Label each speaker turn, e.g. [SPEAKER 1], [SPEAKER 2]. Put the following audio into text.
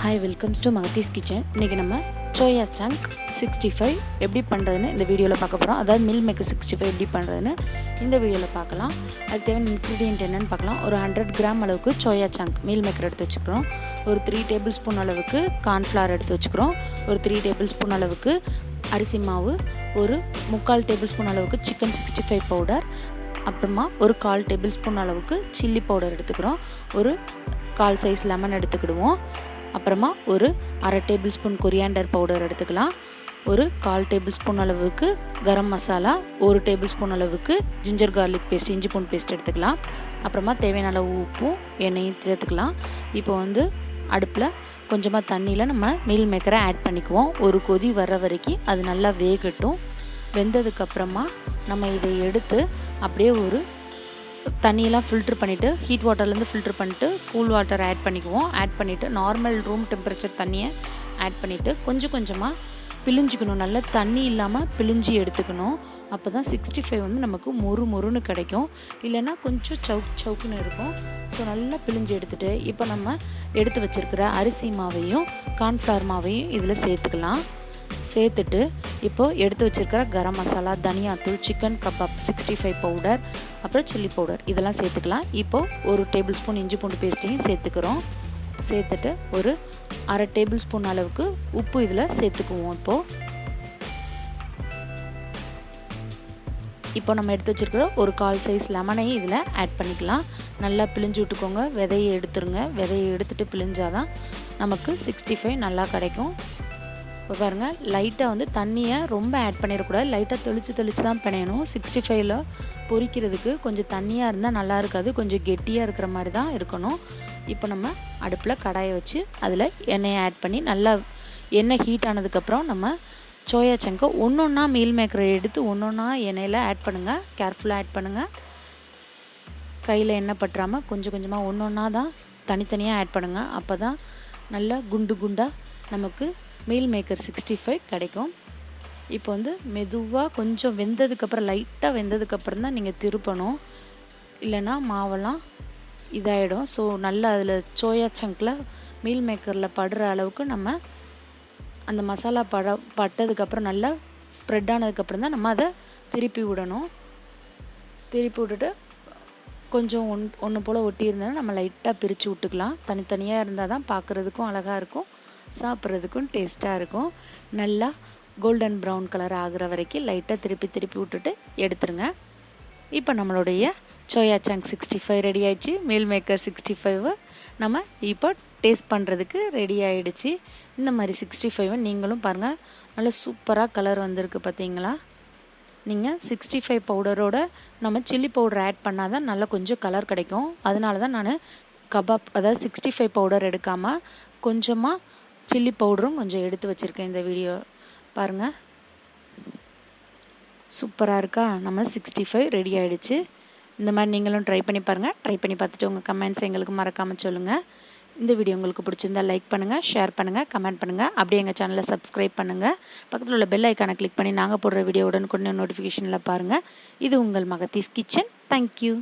[SPEAKER 1] Hi, welcomes to Magathi's kitchen. இன்றைக்கி நம்ம soya chunk 65 எப்படி பண்ணுறதுன்னு இந்த வீடியோவில் பார்க்க போகிறோம். அதாவது மில் மேக்கர் 65 எப்படி பண்ணுறதுன்னு இந்த வீடியோவில் பார்க்கலாம். அதுக்கு தேவையான இன்க்ரீடியன்ட் என்னென்னு பார்க்கலாம். ஒரு 100 கிராம் அளவுக்கு சோயா சங்க் மீல் மேக்கர் எடுத்து வச்சுக்கிறோம். ஒரு 3 டேபிள் ஸ்பூன் அளவுக்கு கார்ன்ஃப்ளவர் எடுத்து வச்சுக்கிறோம். ஒரு 3 டேபிள் ஸ்பூன் அளவுக்கு அரிசி மாவு, ஒரு 3/4 டேபிள் ஸ்பூன் அளவுக்கு சிக்கன் 65 பவுடர், அப்புறமா ஒரு 1/4 டேபிள் ஸ்பூன் அளவுக்கு சில்லி பவுடர் எடுத்துக்கிறோம். ஒரு 1/4 சைஸ் லெமன் எடுத்துக்கிடுவோம். அப்புறமா ஒரு 1/2 டேபிள் ஸ்பூன் கொரியாண்டர் பவுடர் எடுத்துக்கலாம். ஒரு 1/4 டேபிள் ஸ்பூன் அளவுக்கு கரம் மசாலா, ஒரு டேபிள் ஸ்பூன் அளவுக்கு ஜிஞ்சர் கார்லிக் பேஸ்ட், இஞ்சி பூண்டு பேஸ்ட் எடுத்துக்கலாம். அப்புறமா தேவையான அளவு உப்பும் எண்ணெயும் சேர்த்துக்கலாம். இப்போ அடுப்பில் கொஞ்சமாக தண்ணியில் நம்ம மீல் மேக்கரை ஆட் பண்ணிக்குவோம். ஒரு கொதி வர்ற வரைக்கும் அது நல்லா வேகட்டும். வெந்ததுக்கப்புறமா நம்ம இதை எடுத்து அப்படியே ஒரு தண்ணியெல்லாம் ஃபில்ட்ரு பண்ணிவிட்டு, ஹீட் வாட்டர்லேருந்து ஃபில்ட்ரு பண்ணிட்டு கூல் வாட்டர் ஆட் பண்ணிக்குவோம். ஆட் பண்ணிவிட்டு நார்மல் ரூம் டெம்பரேச்சர் தண்ணியை ஆட் பண்ணிவிட்டு கொஞ்சம் கொஞ்சமாக பிழிஞ்சிக்கணும். நல்லா தண்ணி இல்லாமல் பிழிஞ்சி எடுத்துக்கணும். அப்போ தான் 65 நமக்கு மொறுன்னு கிடைக்கும். இல்லைன்னா கொஞ்சம் சவுக்குன்னு இருக்கும். ஸோ நல்லா பிழிஞ்சி எடுத்துகிட்டு இப்போ நம்ம எடுத்து வச்சுருக்கிற அரிசி மாவையும் கார்ன்ஃப்ளவர் மாவையும் இதில் சேர்த்துக்கலாம். சேர்த்துட்டு இப்போது எடுத்து வச்சுருக்கிற கரம் மசாலா, தனியாத்தூள், சிக்கன் கபாப் 65 பவுடர், அப்புறம் சில்லி பவுடர் இதெல்லாம் சேர்த்துக்கலாம். இப்போது ஒரு டேபிள் ஸ்பூன் இஞ்சி பூண்டு பேஸ்ட்டையும் சேர்த்துக்கிறோம். சேர்த்துட்டு ஒரு 1/2 டேபிள் ஸ்பூன் அளவுக்கு உப்பு இதில் சேர்த்துக்குவோம். இப்போ நம்ம எடுத்து வச்சுருக்கிற ஒரு 1/4 சைஸ் லெமனையும் இதில் ஆட் பண்ணிக்கலாம். நல்லா பிழிஞ்சு விட்டுக்கோங்க. விதையை எடுத்துருங்க. விதையை எடுத்துகிட்டு பிழிஞ்சாதான் நமக்கு 65 நல்லா கிடைக்கும். இப்போ பாருங்கள், லைட்டாக தண்ணியை ரொம்ப ஆட் பண்ணிடக்கூடாது. லைட்டாக தெளித்து தான் பிணையணும். 65ல் பொரிக்கிறதுக்கு கொஞ்சம் தண்ணியாக இருந்தால் நல்லா இருக்காது. கொஞ்சம் கெட்டியாக இருக்கிற மாதிரி தான் இருக்கணும். இப்போ நம்ம அடுப்பில் கடாயை வச்சு அதில் எண்ணெயை ஆட் பண்ணி நல்லா எண்ணெய் ஹீட் ஆனதுக்கப்புறம் நம்ம சோயா சங்கை ஒன்றா மீல் மேக்கரை எடுத்து ஒன்றா எண்ணெயில் ஆட் பண்ணுங்கள். கேர்ஃபுல்லாக ஆட் பண்ணுங்கள். கையில் எண்ணெய் பற்றாமல் கொஞ்சம் கொஞ்சமாக ஒன்றா தான் தனித்தனியாக ஆட் பண்ணுங்கள். அப்போ தான் நல்லா குண்டாக நமக்கு மீல் மேக்கர் 65 கிடைக்கும். இப்போ மெதுவாக கொஞ்சம் வெந்ததுக்கப்புறம், லைட்டாக வெந்ததுக்கப்புறம் தான் நீங்கள் திருப்பணும். இல்லைன்னா மாவெல்லாம் இதாகிடும். ஸோ நல்லா அதில் சோயா சங்கில் மீல் மேக்கரில் படுற அளவுக்கு நம்ம அந்த மசாலா பட்டதுக்கப்புறம் நல்லா ஸ்ப்ரெட் ஆனதுக்கப்புறம் தான் நம்ம அதை திருப்பி விடணும். திருப்பி விட்டுட்டு கொஞ்சம் ஒன்று போல் ஒட்டி இருந்தாலும் நம்ம லைட்டாக பிரித்து விட்டுக்கலாம். தனித்தனியாக இருந்தால் தான் பார்க்குறதுக்கும் அழகாக இருக்கும், சாப்பிட்றதுக்கும் டேஸ்ட்டாக இருக்கும். நல்லா கோல்டன் ப்ரௌன் கலர் ஆகிற வரைக்கும் லைட்டாக திருப்பி விட்டுட்டு எடுத்துருங்க. இப்போ நம்மளுடைய சோயா சங்க் 65 ரெடி ஆகிடுச்சு. மீல் மேக்கர் 65 நம்ம இப்போ டேஸ்ட் பண்ணுறதுக்கு ரெடி ஆகிடுச்சு. இந்த மாதிரி 65 நீங்களும் பாருங்கள், நல்லா சூப்பராக கலர் வந்திருக்கு பார்த்தீங்களா. நீங்கள் 65 பவுடரோட நம்ம சில்லி பவுடர் ஆட் பண்ணால் தான் நல்லா கொஞ்சம் கலர் கிடைக்கும். அதனால தான் நான் கபாப், அதாவது 65 பவுடர் எடுக்காமல் கொஞ்சமாக சில்லி பவுடரும் கொஞ்சம் எடுத்து வச்சுருக்கேன். இந்த வீடியோ பாருங்கள், சூப்பராக இருக்கா. நம்ம 65 ரெடி ஆகிடுச்சு. இந்த மாதிரி நீங்களும் ட்ரை பண்ணி பாருங்கள். ட்ரை பண்ணி பார்த்துட்டு உங்கள் கமெண்ட்ஸ் எங்களுக்கு மறக்காமல் சொல்லுங்கள். இந்த வீடியோ உங்களுக்கு பிடிச்சிருந்தால் லைக் பண்ணுங்கள், ஷேர் பண்ணுங்கள், கமெண்ட் பண்ணுங்கள். அப்படியே எங்கள் சேனலை சப்ஸ்கிரைப் பண்ணுங்கள். பக்கத்தில் உள்ள பெல் ஐக்கானை கிளிக் பண்ணி நாங்கள் போடுற வீடியோ உடனுக்குடனே நோட்டிஃபிகேஷனில் பாருங்கள். இது உங்கள் மகத்தீஸ் கிச்சன். தேங்க்யூ.